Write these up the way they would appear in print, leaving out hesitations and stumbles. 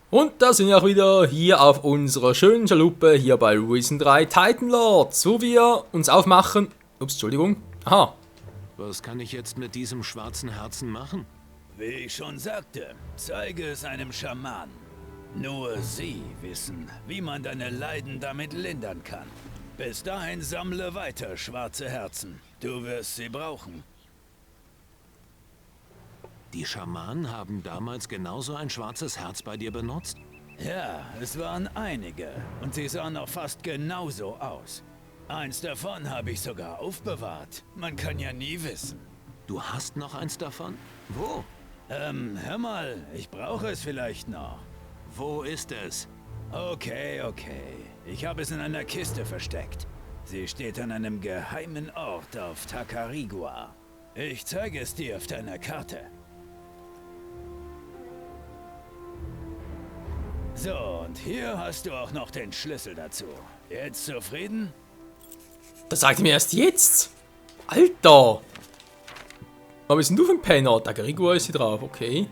Und da sind wir auch wieder hier auf unserer schönen Schaluppe hier bei Risen 3 Titan Lords, wo wir uns aufmachen. Ups, Entschuldigung. Aha. Was kann ich jetzt mit diesem schwarzen Herzen machen? Wie ich schon sagte, zeige es einem Schamanen. Nur sie wissen, wie man deine Leiden damit lindern kann. Bis dahin sammle weiter schwarze Herzen. Du wirst sie brauchen. Die Schamanen haben damals genauso ein schwarzes Herz bei dir benutzt? Ja, es waren einige und sie sahen auch fast genauso aus. Eins davon habe ich sogar aufbewahrt. Man kann ja nie wissen. Du hast noch eins davon? Wo? Hör mal, ich brauche es vielleicht noch. Wo ist es? Okay. Ich habe es in einer Kiste versteckt. Sie steht an einem geheimen Ort auf Tacarigua. Ich zeige es dir auf deiner Karte. So, und hier hast du auch noch den Schlüssel dazu. Jetzt zufrieden? Das sagt ihr mir erst jetzt? Alter! Was bist denn du für ein Penner? Tacarigua ist hier drauf, okay.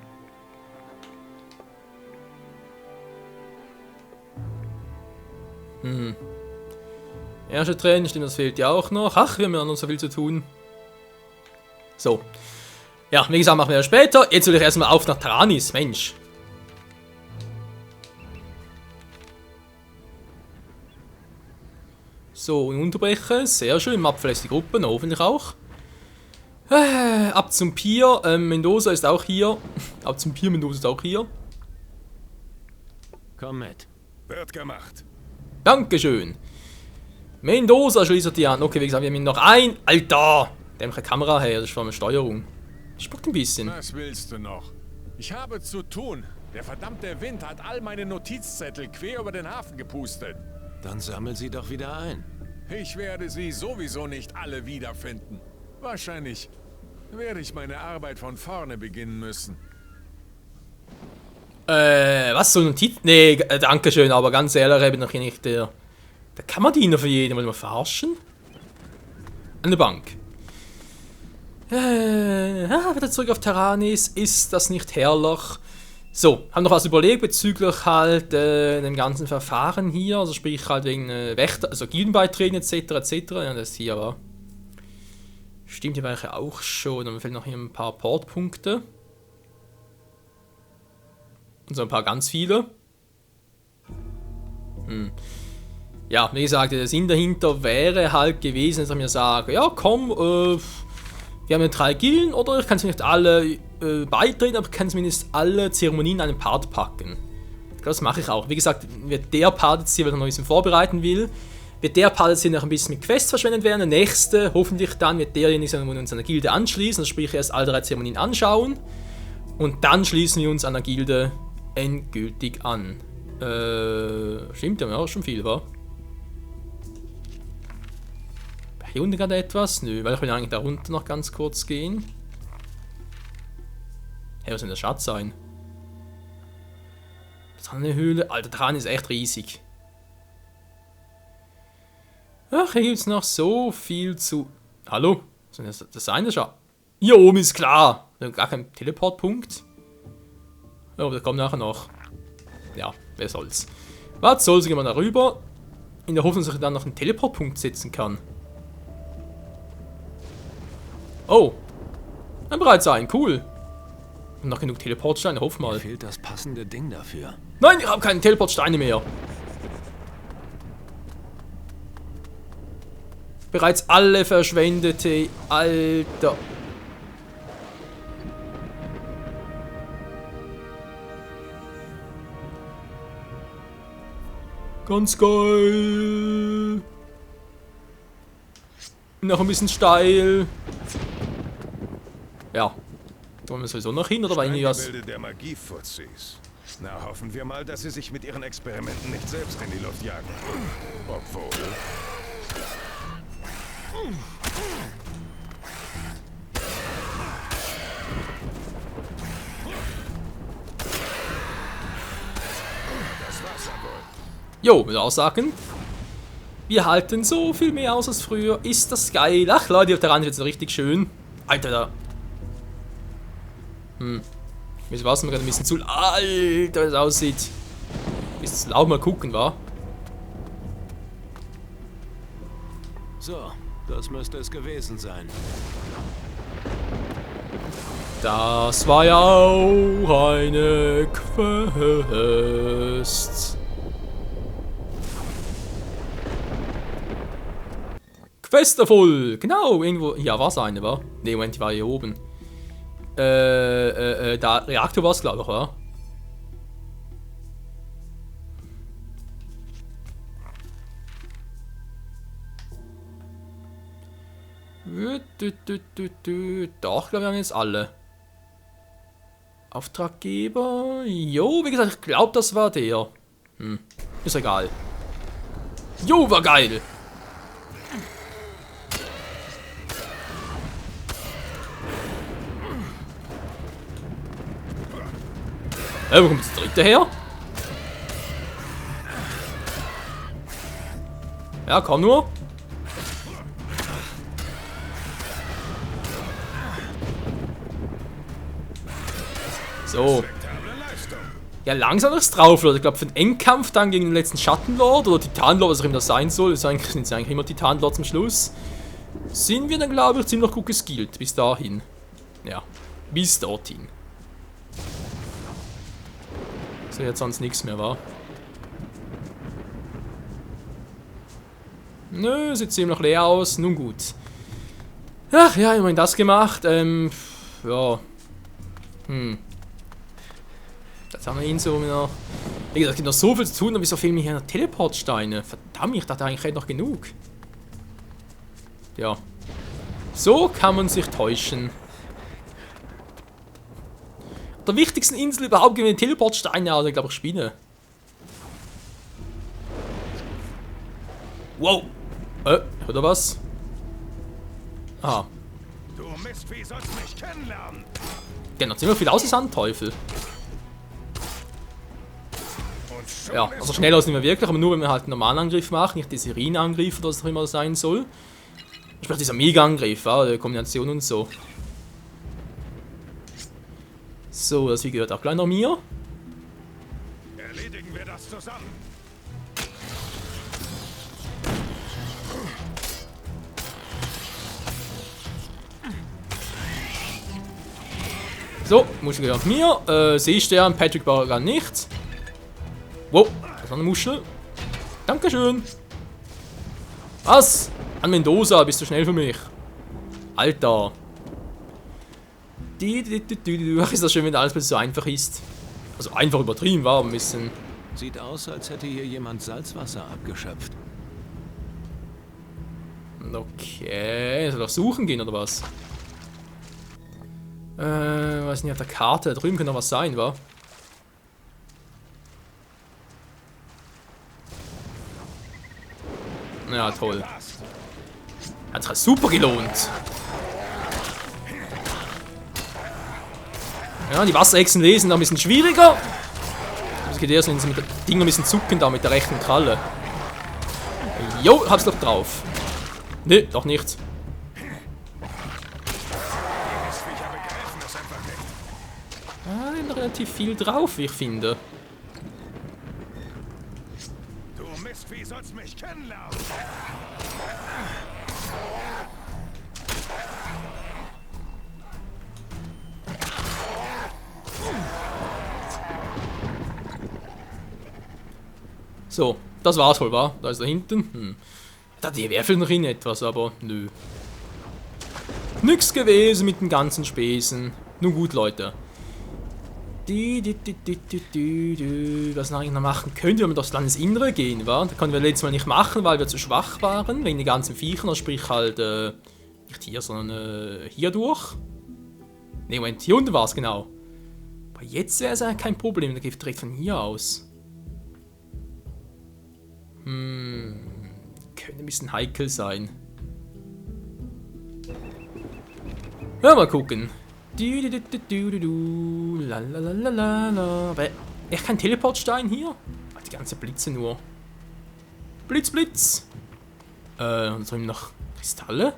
Erste Training, stimmt, das fehlt ja auch noch. Ach, wir haben ja noch so viel zu tun. So. Ja, wie gesagt, machen wir ja später. Jetzt will ich erstmal auf nach Taranis, Mensch. So, und unterbrechen. Sehr schön. Mapfel ist die Gruppe, na, hoffentlich auch. Ab zum Pier. Mendoza ist auch hier. Ab zum Pier, Mendoza ist auch hier. Komm mit. Wird gemacht. Dankeschön. Mendoza schließt die an. Okay, wie gesagt, wir haben ihn noch ein. Alter! Der hat keine Kamera her, das ist vor allem Steuerung. Spuckt ein bisschen. Was willst du noch? Ich habe zu tun. Der verdammte Wind hat all meine Notizzettel quer über den Hafen gepustet. Dann sammel sie doch wieder ein. Ich werde sie sowieso nicht alle wiederfinden. Wahrscheinlich werde ich meine Arbeit von vorne beginnen müssen. Was, so ein Titel? Nee, dankeschön, aber ganz ehrlich, ich bin noch hier nicht der Kammerdiener für jeden. Wollen wir verarschen? An der Bank. Wieder zurück auf Taranis. Ist das nicht herrlich? So, haben noch was überlegt bezüglich halt dem ganzen Verfahren hier. Also sprich halt wegen Wächter, also Gildenbeitreten etc. Ja, das hier war. Stimmt, hier war ich auch schon. Dann fehlen noch hier ein paar Portpunkte. Und so ein paar ganz viele. Ja, wie gesagt, der Sinn dahinter wäre halt gewesen, dass ich mir sage, ja komm, wir haben ja 3 Gilden, oder ich kann nicht alle beitreten, aber ich kann zumindest alle Zeremonien in einen Part packen. Das mache ich auch. Wie gesagt, wird der Part jetzt hier, weil ich noch ein bisschen vorbereiten will, wird der Part jetzt hier noch ein bisschen mit Quests verschwendet werden. Der nächste, hoffentlich dann, wird derjenige, der uns an der Gilde anschließen, also sprich erst alle 3 Zeremonien anschauen und dann schließen wir uns an der Gilde endgültig an. Stimmt, ja, auch schon viel, wa? Hier unten gerade etwas? Nö, weil ich will eigentlich da runter noch ganz kurz gehen. Hey, was soll der Schatz sein? Das hat eine Höhle. Alter, der Hahn ist echt riesig. Ach, hier gibt es noch so viel zu... Hallo? Soll das sein, der Schatz? Hier oben ist klar. Gar kein Teleportpunkt. Ja, aber der kommt nachher noch. Ja, wer soll's. Was soll's, gehen wir da rüber. In der Hoffnung, dass ich dann noch einen Teleportpunkt setzen kann. Oh. Ein bereit sein, cool. Und noch genug Teleportsteine, hoff mal. Mir fehlt das passende Ding dafür. Nein, ich habe keine Teleportsteine mehr. Bereits alle verschwendete, Alter. Ganz geil. Noch ein bisschen steil. Ja. Wollen wir sowieso noch hin, oder war irgendwie was? Steingebilde der Magiefuzis. Na, hoffen wir mal, dass sie sich mit ihren Experimenten nicht selbst in die Luft jagen. Obwohl... Das war's ja wohl. Jo, würde auch sagen. Wir halten so viel mehr aus als früher. Ist das geil? Ach Leute, auf der Rand wird es richtig schön. Alter, da. Wieso war es mir gerade ein bisschen zu... Alter, wie das aussieht. Ist laut mal gucken, wa? So, das müsste es gewesen sein. Das war ja auch eine Quest. Quest genau, irgendwo. Ja, war es eine, wa? Ne, Moment, die war hier oben. Da Reaktor war es, glaube ich, wa? Doch, glaube ich, haben jetzt alle. Auftraggeber. Jo, wie gesagt, ich glaube, das war der. Ist egal. Jo, war geil. Wo kommt das dritte her? Ja, komm nur. So. Ja, langsam ist drauf, Leute. Ich glaube, für den Endkampf dann gegen den letzten Schattenlord oder Titanlord, was auch immer das sein soll, ist eigentlich immer Titanlord zum Schluss, sind wir dann, glaube ich, ziemlich gut geskillt. Bis dahin. Ja, bis dorthin. So, jetzt sonst nichts mehr, wa? Nö, sieht ziemlich leer aus. Nun gut. Ach ja, immerhin das gemacht. Ja. Jetzt haben wir ihn so wieder. Wie gesagt, es gibt noch so viel zu tun, aber wieso fehlen mir hier noch Teleportsteine? Verdammt, ich dachte eigentlich, ich hätte noch genug. Ja. So kann man sich täuschen. Auf der wichtigsten Insel überhaupt gehen wir Teleportsteine aus, ich glaube, ich spinne. Wow. Oder was? Aha. Du Mistvieh sollst mich kennenlernen. Genau, ziemlich viel aus als Sandteufel. Ja, also schnell aus nicht mehr wirklich, aber nur wenn wir halt einen normalen Angriff machen, nicht diese Rinangriff oder was auch immer das sein soll. Sprich dieser Mega-Angriff, ja, die Kombination und so. So, das gehört auch gleich noch mir. Erledigen wir das zusammen. So, Muschel gehört mir. Seestern, Patrick braucht gar nichts. Wow, das war eine Muschel. Dankeschön. Was? An Mendoza, bist du schnell für mich? Alter. Ach, ist das schön, wenn alles plötzlich so einfach ist. Also einfach übertrieben war, aber ein bisschen. Sieht aus, als hätte hier jemand Salzwasser abgeschöpft. Okay, soll ich suchen gehen oder was? Was ist denn hier auf der Karte? Da drüben könnte noch was sein, wa? Ja, toll. Hat sich super gelohnt. Ja, die Wasserhexen lesen da ein bisschen schwieriger. Das geht erst, wenn sie mit den Dingen ein bisschen zucken da mit der rechten Kralle. Jo, hab's doch drauf. Ne, doch nicht. Relativ viel drauf, wie ich finde. Du Mistvieh sollst mich kennenlernen. So, das war's wohl, wa? Da ist er hinten. Da die werfen noch in etwas, aber nö. Nix gewesen mit den ganzen Späßen. Nun gut, Leute. Was wir eigentlich noch machen können, wenn wir durchs Landesinnere gehen, wa? Das konnten wir letztes Mal nicht machen, weil wir zu schwach waren, wegen den ganzen Viechern, sprich halt, nicht hier, sondern hier durch. Ne, Moment, hier unten war es genau. Aber jetzt wäre es eigentlich kein Problem, da geht direkt von hier aus. Könnte ein bisschen heikel sein. Ja, mal gucken. Lalalala. Aber echt kein Teleportstein hier? Die ganze Blitze nur. Blitz, Blitz. Und so noch Kristalle.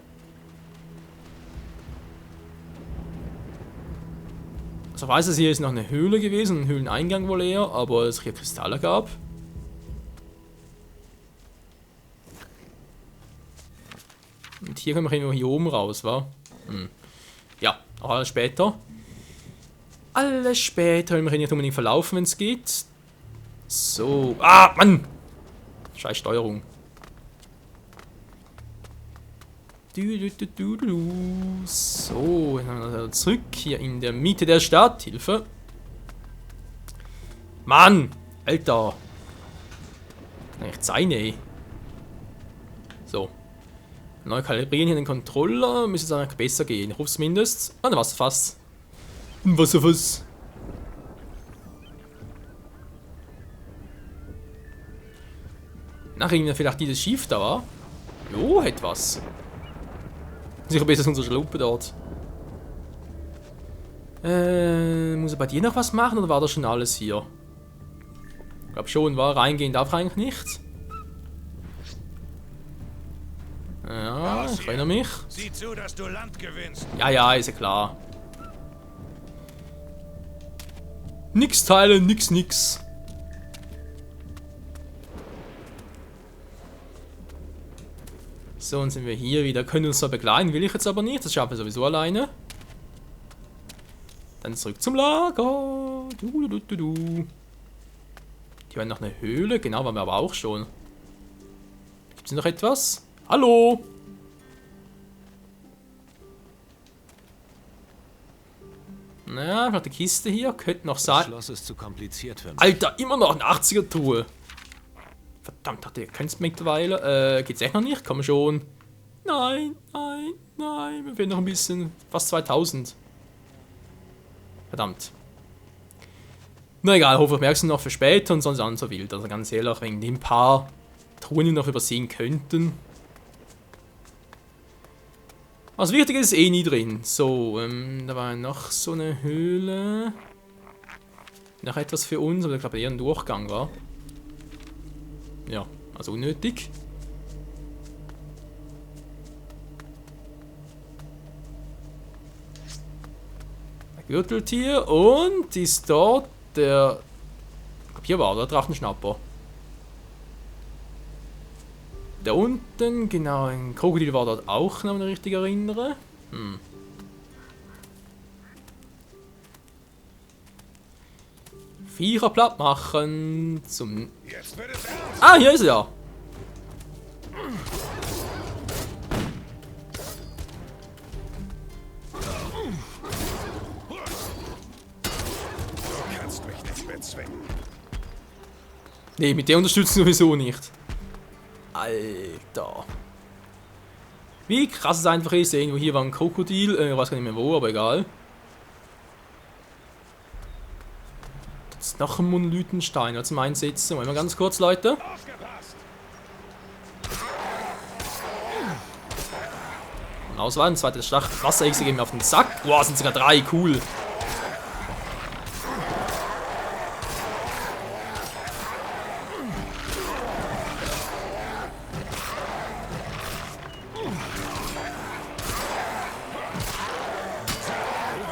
Also ich weiß, es hier ist noch eine Höhle gewesen, ein Höhleneingang wohl eher, aber es hier Kristalle gab. Und hier können wir nur hier oben raus, wa? Ja, auch alles später. Alles später, wenn wir hier nicht unbedingt verlaufen, wenn es geht. So. Ah, Mann! Scheiß Steuerung. So, dann haben wir zurück hier in der Mitte der Stadt. Hilfe. Mann! Alter! Echt sein, ey. So. Neu kalibrieren hier den Controller. Müsste es eigentlich besser gehen. Ich hoffe es zumindest. Ah, ein Wasserfass. Ein Wasserfass. Nachher irgendwie vielleicht dieses Schiff da war. Jo, etwas. Sicher besser als unsere Schluppe dort. Muss er bei dir noch was machen oder war das schon alles hier? Ich glaube schon, war reingehen darf eigentlich nicht. Ja, ich erinnere mich. Sieh zu, dass du Land gewinnst. Ja, ja, ist ja klar. Nix teilen, nix. So, und sind wir hier wieder. Können uns zwar begleiten, will ich jetzt aber nicht. Das schaffen wir sowieso alleine. Dann zurück zum Lager. Die haben noch eine Höhle. Genau, waren wir aber auch schon. Gibt es noch etwas? Hallo? Naja, noch die Kiste hier. Könnte noch Das sein. Schloss ist zu kompliziert für mich. Alter, immer noch eine 80er-Truhe. Verdammt, dachte ihr könnt's mittlerweile. Geht's echt noch nicht? Komm schon. Nein. Wir fehlen noch ein bisschen. Fast 2000. Verdammt. Na egal, hoffe ich merkst du noch für später und sonst auch nicht so wild. Also ganz ehrlich, wegen dem paar Truhen, die noch übersehen könnten. Was wichtig ist eh nie drin. So, da war noch so eine Höhle. Noch etwas für uns, aber ich glaube eher ein Durchgang war. Ja, also unnötig. Gürteltier und ist dort der... Ich glaube hier war der Drachenschnapper. Da unten, genau, ein Krokodil war dort auch, wenn ich mich richtig erinnere. Viecher platt machen zum... Ah, hier ist er! Du kannst mich nicht bezwingen. Nee, mit der unterstützen sowieso nicht. Alter. Wie krass es einfach ist, irgendwo hier war ein Krokodil, ich weiß gar nicht mehr wo, aber egal. Das ist noch ein Monolithenstein zum Einsetzen. Wollen wir ganz kurz, Leute. Ausweichen, zweite Schlacht, Wasserechse gehen wir auf den Sack. Boah, sind sogar 3, cool.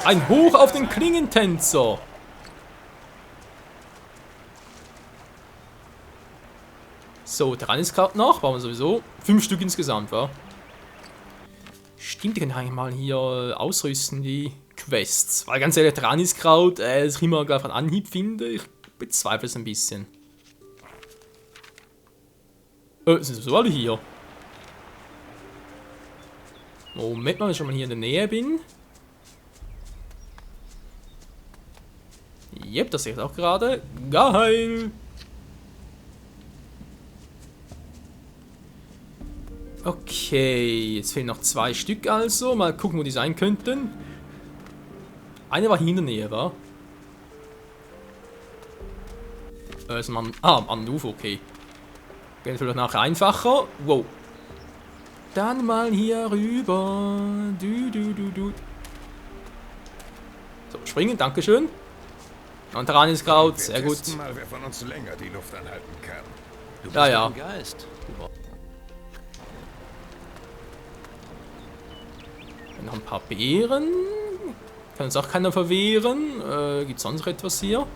Ein Hoch auf den Klingentänzer. So, dran ist gerade noch, brauchen wir sowieso 5 Stück insgesamt, wa? Stimmt, die können eigentlich mal hier ausrüsten, die Quests. Weil ganz ehrlich, Traniskraut, das ich immer gleich von Anhieb finde, ich bezweifle es ein bisschen. Sind sowieso alle hier? Moment mal, wenn ich schon mal hier in der Nähe bin. Jep, das sehe ich auch gerade. Geil! Okay, jetzt fehlen noch 2 Stück also. Mal gucken, wo die sein könnten. Eine war hier in der Nähe, war? Ist man. Am Ufer, okay. Geht vielleicht nachher einfacher. Wow. Dann mal hier rüber. So, springen, dankeschön. Und daran ist Kraut, sehr gut. Mal, wer von uns länger die Luft anhalten kann. Du bist Ja. ein Geist. Noch ein paar Beeren. Kann uns auch keiner verwehren. Gibt es sonst noch etwas hier?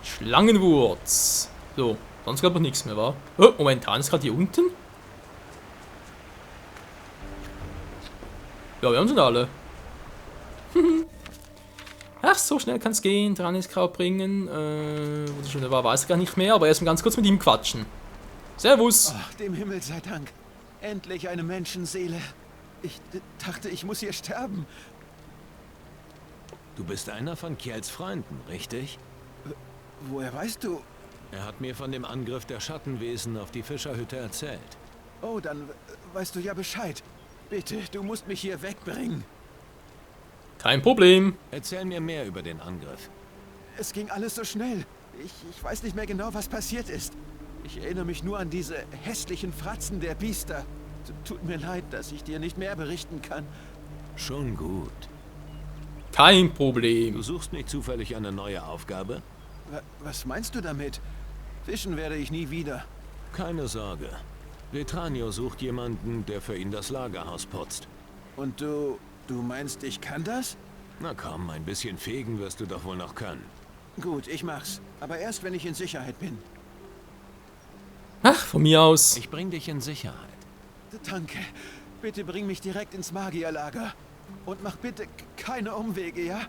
Schlangenwurz. So, sonst glaube ich nichts mehr, wa? Oh, momentan ist gerade hier unten. Ja, wir haben schon alle. Ach, so schnell kann es gehen. Traniskraut bringen. Wo das schon war, weiß ich gar nicht mehr. Aber erstmal ganz kurz mit ihm quatschen. Servus. Ach, dem Himmel sei Dank. Endlich eine Menschenseele. Ich dachte, ich muss hier sterben. Du bist einer von Kjells Freunden, richtig? Woher weißt du? Er hat mir von dem Angriff der Schattenwesen auf die Fischerhütte erzählt. Oh, dann weißt du ja Bescheid. Bitte, du musst mich hier wegbringen. Kein Problem. Erzähl mir mehr über den Angriff. Es ging alles so schnell. Ich weiß nicht mehr genau, was passiert ist. Ich erinnere mich nur an diese hässlichen Fratzen der Biester. Tut mir leid, dass ich dir nicht mehr berichten kann. Schon gut. Kein Du Problem. suchst nicht zufällig eine neue Aufgabe? Was meinst du damit? Fischen werde ich nie wieder. Keine Sorge. Letranio sucht jemanden, der für ihn das Lagerhaus putzt. Und du meinst, ich kann das? Na komm, ein bisschen fegen wirst du doch wohl noch können. Gut, ich mach's. Aber erst, wenn ich in Sicherheit bin. Ach, von mir aus. Ich bring dich in Sicherheit. Danke. Bitte bring mich direkt ins Magierlager. Und mach bitte keine Umwege, ja?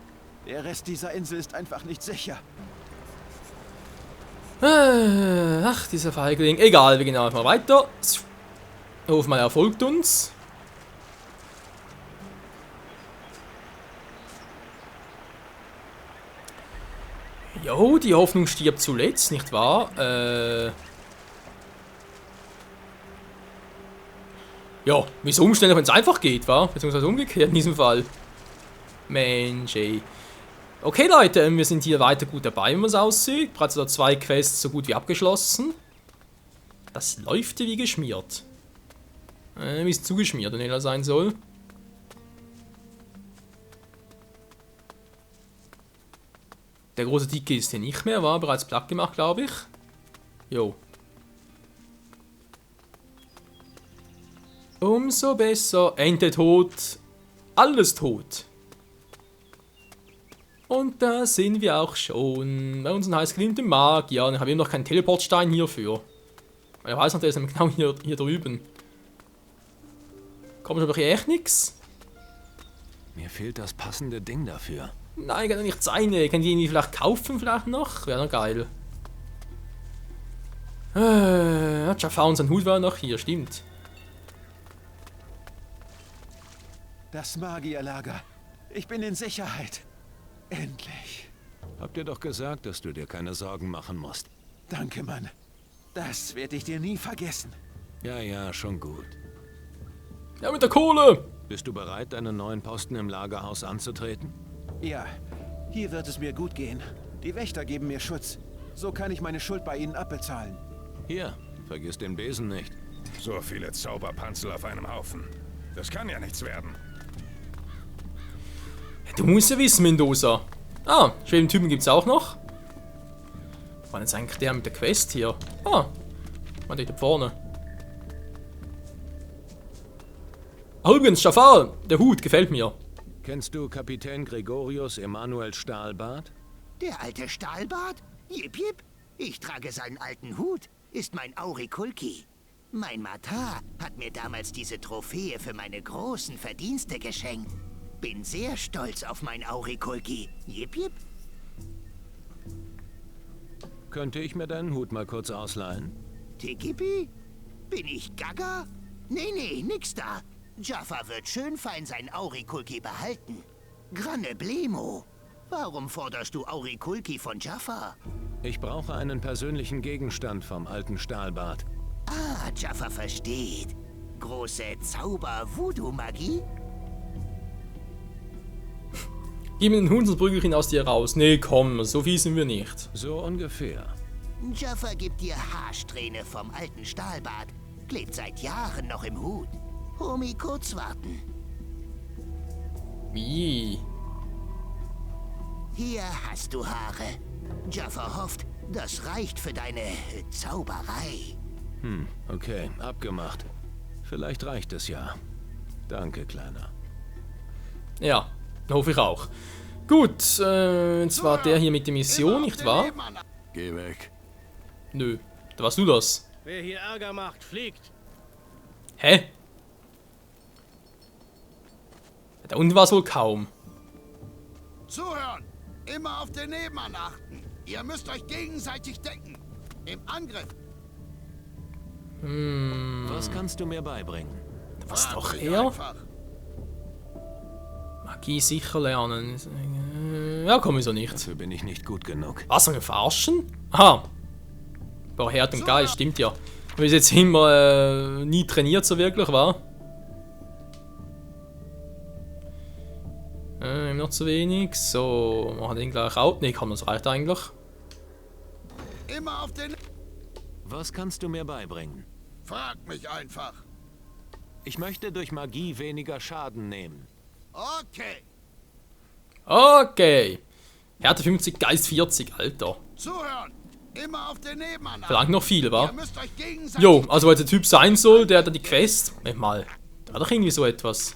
Der Rest dieser Insel ist einfach nicht sicher. Ach, dieser Feigling. Egal, wir gehen einfach mal weiter. Hoffen mal, er folgt uns. Jo, die Hoffnung stirbt zuletzt, nicht wahr? Ja, wieso umständlich, wenn es einfach geht, wa? Beziehungsweise umgekehrt in diesem Fall. Mensch, ey. Okay, Leute, wir sind hier weiter gut dabei, wenn man es aussieht. Bereits 2 Quests so gut wie abgeschlossen. Das läuft wie geschmiert. Wie es zugeschmiert, wenn er sein soll. Der große Dicke ist hier nicht mehr, war bereits platt gemacht, glaube ich. Jo. Umso besser. Ente tot. Alles tot. Und da sind wir auch schon. Bei unseren heißgeliebten Magier. Dann haben wir noch keinen Teleportstein hierfür. Ich weiß noch, der ist nämlich genau hier drüben. Kommt aber hier echt nichts? Mir fehlt das passende Ding dafür. Nein, kann doch nicht sein. Kann die irgendwie vielleicht kaufen, vielleicht noch? Wäre noch geil. Jafar und sein Hut war noch hier, stimmt. Das Magierlager. Ich bin in Sicherheit. Endlich. Hab dir doch gesagt, dass du dir keine Sorgen machen musst. Danke, Mann. Das werde ich dir nie vergessen. Ja, ja, schon gut. Ja, mit der Kohle! Bist du bereit, deinen neuen Posten im Lagerhaus anzutreten? Ja, hier wird es mir gut gehen. Die Wächter geben mir Schutz. So kann ich meine Schuld bei ihnen abbezahlen. Hier, vergiss den Besen nicht. So viele Zauberpanzel auf einem Haufen. Das kann ja nichts werden. Du musst ja wissen, Mendoza. Ah, schweren Typen gibt's auch noch. War jetzt eigentlich der mit der Quest hier? Ah, war der da vorne. Ah, übrigens, Jafar, der Hut gefällt mir. Kennst du Kapitän Gregorius Emanuel Stahlbart? Der alte Stahlbart? Jip, jip. Ich trage seinen alten Hut. Ist mein Aurikulki. Mein Matar hat mir damals diese Trophäe für meine großen Verdienste geschenkt. Bin sehr stolz auf mein Aurikulki. Jip, jip. Könnte ich mir deinen Hut mal kurz ausleihen? Tikipi? Bin ich Gaga? Nee, nix da. Jaffa wird schön fein sein Aurikulki behalten. Granne Blemo. Warum forderst du Aurikulki von Jaffa? Ich brauche einen persönlichen Gegenstand vom alten Stahlbart. Ah, Jaffa versteht. Große Zauber-Voodoo-Magie? Gib mir den Hund und prügel ihn aus dir raus. Nee, komm, so viel sind wir nicht. So ungefähr. Jaffa gibt dir Haarsträhne vom alten Stahlbart. Klebt seit Jahren noch im Hut. Homie, kurz warten. Wie? Hier hast du Haare. Jaffa hofft, das reicht für deine Zauberei. Okay, abgemacht. Vielleicht reicht es ja. Danke, Kleiner. Ja, hoffe ich auch. Gut, jetzt war der hier mit der Mission, nicht wahr? Geh weg. Nö, da warst du das. Wer hier Ärger macht, fliegt. Hä? Da unten war es wohl kaum. Zuhören! Immer auf den Nebenmann achten. Ihr müsst euch gegenseitig decken. Im Angriff. Was kannst du mir beibringen? Was Frag doch mich er? einfach. Magie sicher lernen. Ja, komm, wieso nicht. Dafür bin ich nicht gut genug. Was, sollen wir verarschen? Aha. Boah, Herd und Geist, stimmt ja. Wir sind jetzt immer nie trainiert so wirklich, wa? Noch zu wenig. So, machen wir den gleich out. Ne, komm, das reicht eigentlich. Immer auf den... Was kannst du mir beibringen? Frag mich einfach. Ich möchte durch Magie weniger Schaden nehmen. Okay. Okay. Härte 50, Geist 40, Alter. Zuhören! Immer auf den Nebenmann achten. Verlangt noch viel, wa? Ihr müsst euch gegenseitig... Jo, also weil der Typ sein soll, der hat die Quest. Moment mal. Da hat doch irgendwie so etwas.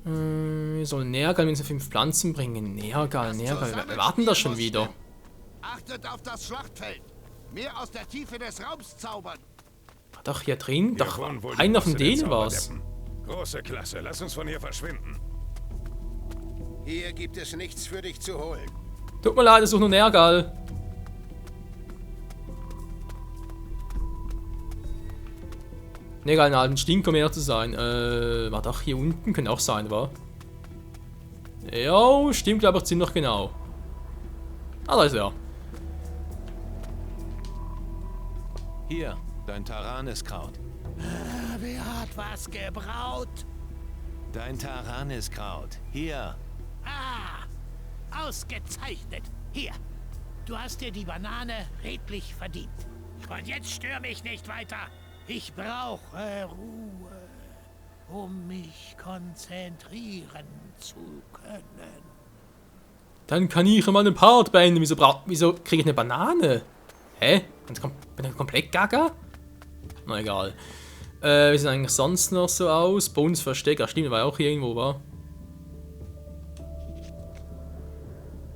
Wir sollen Nergal mit 5 Pflanzen bringen. Nergal. Wir warten da schon wieder. Achtet auf das Schlachtfeld. Mehr aus der Tiefe des Raums zaubern. War doch hier drin? Wir Doch, wollen wohl die einer von Bosse der denen war's. Zauberdeppen. Große Klasse, lass uns von hier verschwinden. Hier gibt es nichts für dich zu holen. Tut mir leid, ich suche nur Nergal. Nergal, einen alten Stinker mehr zu sein. War doch hier unten, könnte auch sein, wa? Ja, stimmt, glaube ich, ziemlich genau. Ah, da ist er. Hier, dein Taraniskraut. Wer hat was gebraut? Dein Taraniskraut. Hier. Ah, ausgezeichnet. Hier, du hast dir die Banane redlich verdient. Und jetzt stör mich nicht weiter. Ich brauche Ruhe, um mich konzentrieren zu können. Dann kann ich mal einen Part beenden. Wieso kriege ich eine Banane? Hä? Bin ich komplett gaga? Na egal. Wie sieht eigentlich sonst noch so aus? Bonusversteck, ja stimmt, war auch hier irgendwo, war.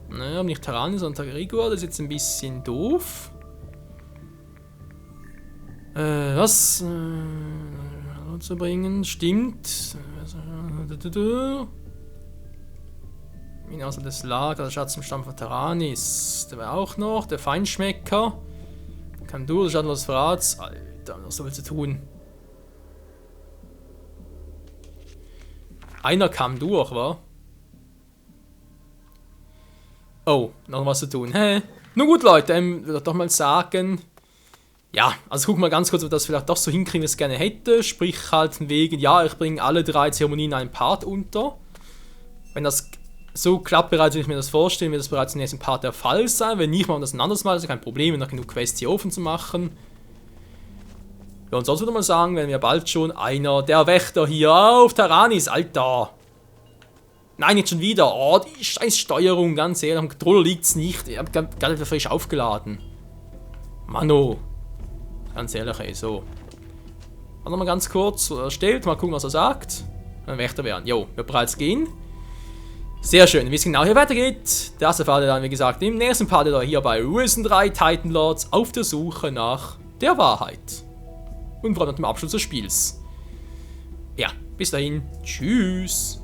Naja, nicht Taranis, sondern Tagarigua, das ist jetzt ein bisschen doof. Was? Zu bringen, stimmt. Außer das Lager, der Schatz im Stamm von Taranis. Der war auch noch, der Feinschmecker. Kandur, der Schatten des Verrats. Alter, noch so viel zu tun. Einer kam durch, wa? Oh, noch was zu tun. Hä? Nun gut, Leute, würde doch mal sagen. Ja, also guck mal ganz kurz, ob wir das vielleicht doch so hinkriegen, wie ich es gerne hätte. Sprich halt von wegen, ja, ich bringe alle 3 Zeremonien in einem Part unter. Wenn das so klappt bereits, wie ich mir das vorstelle, wird das bereits im nächsten Part der Fall sein. Wenn nicht, machen wir das ein anderes Mal, das ist kein Problem, noch genug Quests hier offen zu machen. Ja, und sonst würde ich mal sagen, werden wir bald schon einer der Wächter hier auf Taranis, Alter. Nein, nicht schon wieder. Oh, die scheiß Steuerung, ganz ehrlich, am Controller liegt's nicht. Ich hab gerade wieder frisch aufgeladen. Mano. Ganz ehrlich, ey, so. Noch mal ganz kurz erstellt, mal gucken, was er sagt. Dann Wächter werden. Jo, wir bereits gehen. Sehr schön, wie es genau hier weitergeht, das erfahrt ihr dann, wie gesagt, im nächsten Part hier bei Risen 3 Titan Lords auf der Suche nach der Wahrheit. Und vor allem dem Abschluss des Spiels. Ja, bis dahin, tschüss.